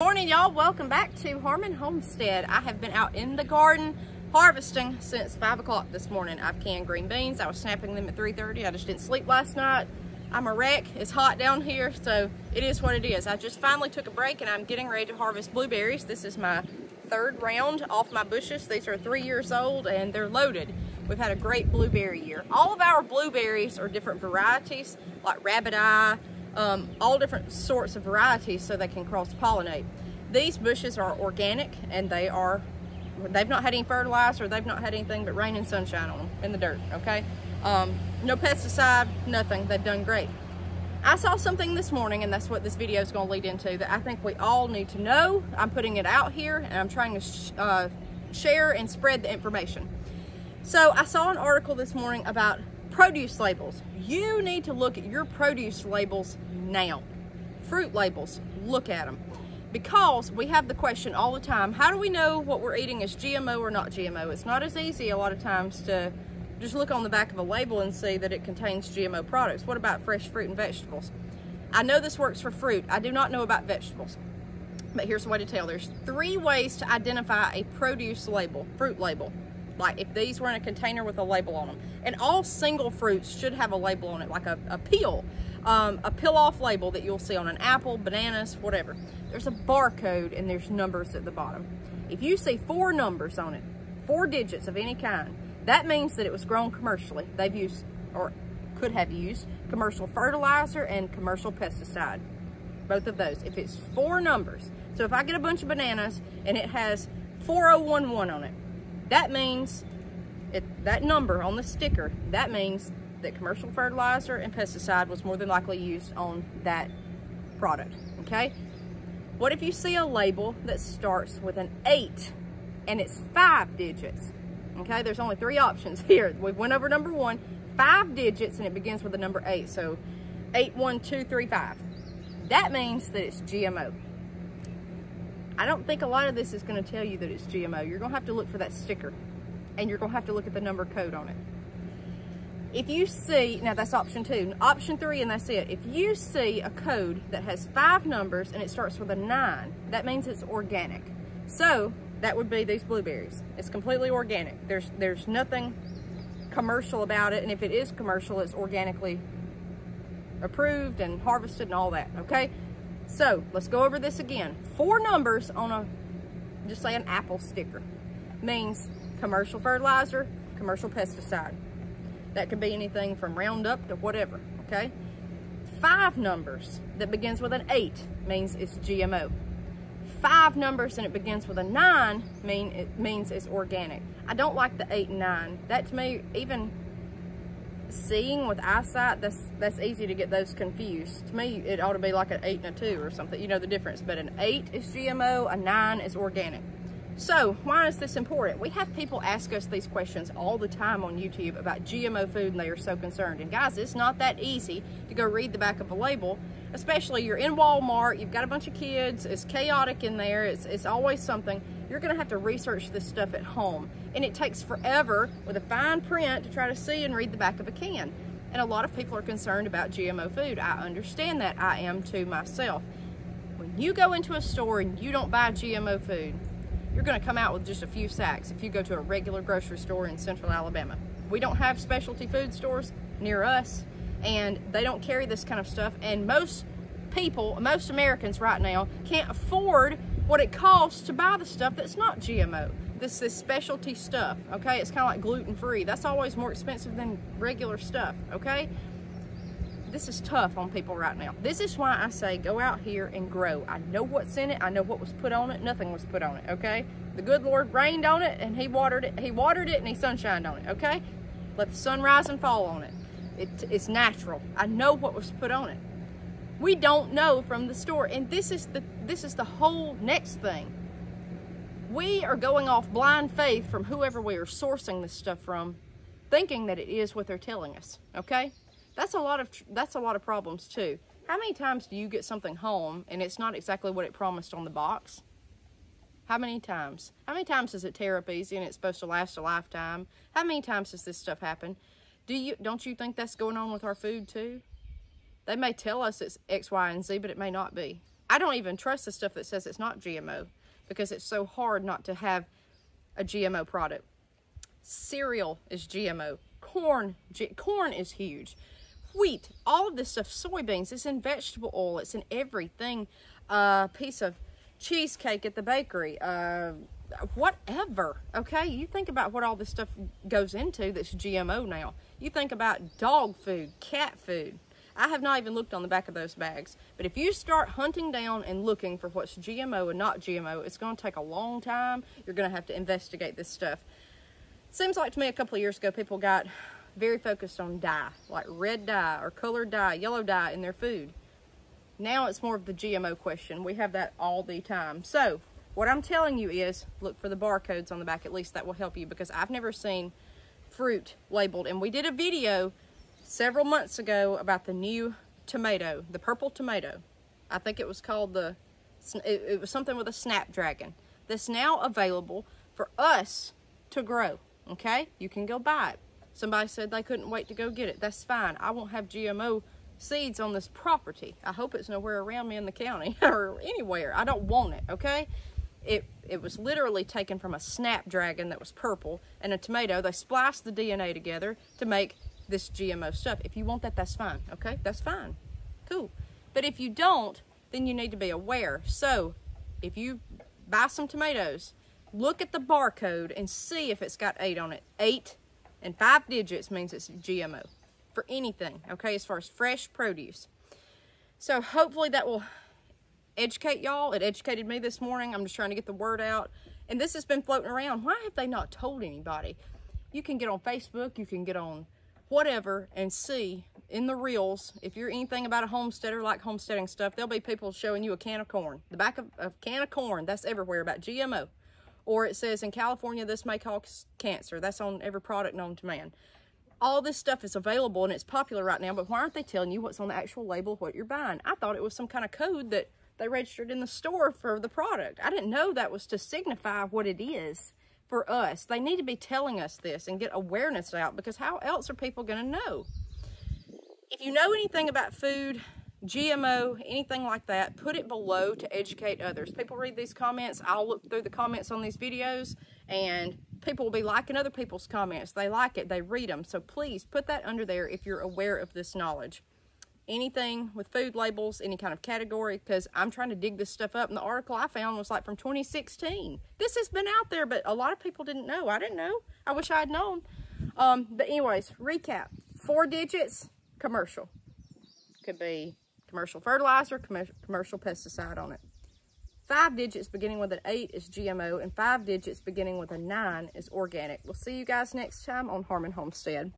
Morning, y'all. Welcome back to Homestead. I have been out in the garden harvesting since 5 o'clock this morning. I've canned green beans. I was snapping them at 3:30. I just didn't sleep last night. I'm a wreck. It's hot down here, so it is what it is. I just finally took a break and I'm getting ready to harvest blueberries. This is my third round off my bushes. These are 3 years old and they're loaded. We've had a great blueberry year. All of our blueberries are different varieties, like rabbit eye, all different sorts of varieties so they can cross-pollinate. These bushes are organic and they've not had any fertilizer, they've not had anything but rain and sunshine on them in the dirt, okay? No pesticide, nothing. They've done great. I saw something this morning, and that's what this video is going to lead into, that I think we all need to know. I'm putting it out here and I'm trying to share and spread the information. So I saw an article this morning about produce labels. You need to look at your produce labels now. Fruit labels, look at them. Because we have the question all the time, how do we know what we're eating is GMO or not GMO? It's not as easy a lot of times to just look on the back of a label and see that it contains GMO products. What about fresh fruit and vegetables? I know this works for fruit. I do not know about vegetables. But here's the way to tell. There's 3 ways to identify a produce label, fruit label. Like if these were in a container with a label on them. And all single fruits should have a label on it, like a peel off label that you'll see on an apple, bananas, whatever. There's a barcode and there's numbers at the bottom. If you see 4 numbers on it, 4 digits of any kind, that means that it was grown commercially. They've used, or could have used, commercial fertilizer and commercial pesticide. Both of those. If it's 4 numbers, so if I get a bunch of bananas and it has 4011 on it, that means, that number on the sticker, that means that commercial fertilizer and pesticide was more than likely used on that product, okay? What if you see a label that starts with an 8 and it's 5 digits, okay? There's only 3 options here. We went over number 1, 5 digits, and it begins with the number 8, so 81235. That means that it's GMO. I don't think a lot of this is going to tell you that it's GMO. You're going to have to look for that sticker, and you're going to have to look at the number code on it. If you see, now that's option 2. Option 3, and that's it. If you see a code that has 5 numbers and it starts with a 9, that means it's organic. So that would be these blueberries. It's completely organic. There's nothing commercial about it, and if it is commercial, it's organically approved and harvested and all that, okay? So let's go over this again. 4 numbers on a, just say an apple sticker, means commercial fertilizer, commercial pesticide. That could be anything from Roundup to whatever, okay? 5 numbers that begins with an 8 means it's GMO. 5 numbers and it begins with a 9 means it's organic. I don't like the 8 and 9. That to me, even seeing with eyesight, that's easy to get those confused. To me, it ought to be like an 8 and a 2 or something. You know the difference. But an 8 is GMO, a 9 is organic. So why is this important? We have people ask us these questions all the time on YouTube about GMO food, and they are so concerned. And guys, it's not that easy to go read the back of a label, especially you're in Walmart, you've got a bunch of kids, it's chaotic in there, it's always something. You're gonna have to research this stuff at home. And it takes forever with a fine print to try to see and read the back of a can. And a lot of people are concerned about GMO food. I understand that. I am too myself. When you go into a store and you don't buy GMO food, you're gonna come out with just a few sacks if you go to a regular grocery store in Central Alabama. We don't have specialty food stores near us, and they don't carry this kind of stuff. And most people, most Americans right now, can't afford what it costs to buy the stuff that's not GMO. This is specialty stuff, okay? It's kind of like gluten-free. That's always more expensive than regular stuff, okay? This is tough on people right now. This is why I say go out here and grow. I know what's in it. I know what was put on it. Nothing was put on it, okay? The good Lord rained on it and he watered it. He watered it and he sunshined on it, okay? Let the sun rise and fall on it. It's natural. I know what was put on it. We don't know from the store, and this is the whole next thing. We are going off blind faith from whoever we are sourcing this stuff from, thinking that it is what they're telling us, okay? That's a lot of problems too. How many times do you get something home and it's not exactly what it promised on the box? How many times? How many times does it tear up easy and it's supposed to last a lifetime? How many times does this stuff happen? Don't you think that's going on with our food too? They may tell us it's X, Y, and Z, but it may not be. I don't even trust the stuff that says it's not GMO because it's so hard not to have a GMO product. Cereal is GMO. Corn is huge. Wheat, all of this stuff, soybeans, it's in vegetable oil, it's in everything. Piece of cheesecake at the bakery, whatever, okay? You think about what all this stuff goes into that's GMO now. You think about dog food, cat food. I have not even looked on the back of those bags. But if you start hunting down and looking for what's GMO and not GMO, it's going to take a long time. You're going to have to investigate this stuff. Seems like to me a couple of years ago, people got very focused on dye, like red dye or colored dye, yellow dye in their food. Now it's more of the GMO question. We have that all the time. So what I'm telling you is look for the barcodes on the back. At least that will help you, because I've never seen fruit labeled. And we did a video several months ago about the new tomato, the purple tomato. I think it was called it was something with a snapdragon. That's now available for us to grow, okay? You can go buy it. Somebody said they couldn't wait to go get it. That's fine. I won't have GMO seeds on this property. I hope it's nowhere around me in the county or anywhere. I don't want it, okay? It was literally taken from a snapdragon that was purple and a tomato. They spliced the DNA together to make this GMO stuff. If you want that, that's fine, okay? That's fine. Cool. But if you don't, then you need to be aware. So if you buy some tomatoes, look at the barcode and see if it's got 8 on it. 8 and 5 digits means it's GMO for anything, okay, as far as fresh produce. So hopefully that will educate y'all. It educated me this morning. I'm just trying to get the word out. And this has been floating around. Why have they not told anybody? You can get on Facebook, you can get on whatever and see in the reels, if you're anything about a homesteader, like homesteading stuff, there'll be people showing you a can of corn. The back of a can of corn, that's everywhere about GMO. Or it says in California, this may cause cancer. That's on every product known to man. All this stuff is available and it's popular right now, but why aren't they telling you what's on the actual label of what you're buying? I thought it was some kind of code that they registered in the store for the product. I didn't know that was to signify what it is for us. They need to be telling us this and get awareness out, because how else are people going to know? If you know anything about food, GMO, anything like that, put it below to educate others. People read these comments. I'll look through the comments on these videos, and people will be liking other people's comments. They like it. They read them. So please put that under there if you're aware of this knowledge. Anything with food labels, any kind of category, because I'm trying to dig this stuff up, and the article I found was like from 2016. This has been out there, but a lot of people didn't know. I didn't know. I wish I had known. But anyways, recap. 4 digits, commercial. Could be commercial fertilizer, commercial pesticide on it. 5 digits beginning with an 8 is GMO, and 5 digits beginning with a 9 is organic. We'll see you guys next time on Homestead.